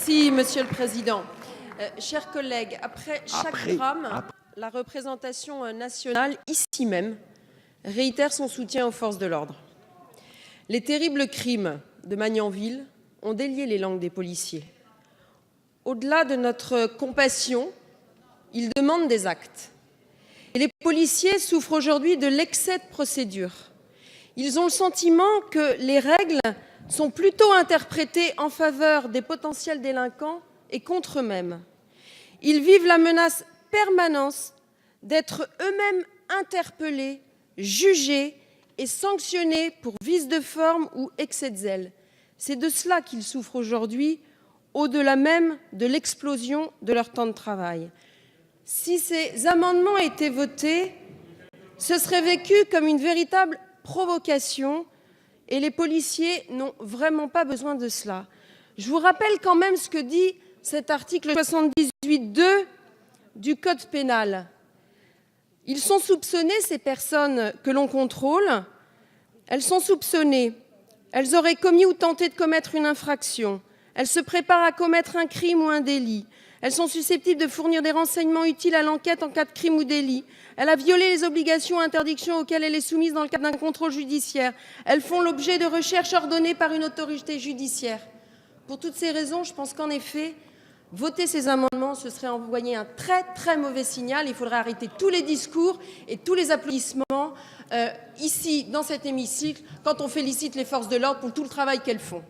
Merci, Monsieur le Président. Chers collègues, après chaque drame, la représentation nationale, ici même, réitère son soutien aux forces de l'ordre. Les terribles crimes de Magnanville ont délié les langues des policiers. Au-delà de notre compassion, ils demandent des actes. Et les policiers souffrent aujourd'hui de l'excès de procédure. Ils ont le sentiment que les règles sont plutôt interprétées en faveur des potentiels délinquants et contre eux-mêmes. Ils vivent la menace permanente d'être eux-mêmes interpellés, jugés et sanctionnés pour vice de forme ou excès de zèle. C'est de cela qu'ils souffrent aujourd'hui, au-delà même de l'explosion de leur temps de travail. Si ces amendements étaient votés, ce serait vécu comme une véritable provocation et les policiers n'ont vraiment pas besoin de cela. Je vous rappelle quand même ce que dit cet article 78.2 du Code pénal. Ils sont soupçonnés, ces personnes que l'on contrôle, elles sont soupçonnées, elles auraient commis ou tenté de commettre une infraction, elles se préparent à commettre un crime ou un délit, elles sont susceptibles de fournir des renseignements utiles à l'enquête en cas de crime ou délit, elle a violé les obligations et interdictions auxquelles elle est soumise dans le cadre d'un contrôle judiciaire, elles font l'objet de recherches ordonnées par une autorité judiciaire. Pour toutes ces raisons, je pense qu'en effet, voter ces amendements, ce serait envoyer un très très mauvais signal. Il faudrait arrêter tous les discours et tous les applaudissements ici, dans cet hémicycle, quand on félicite les forces de l'ordre pour tout le travail qu'elles font.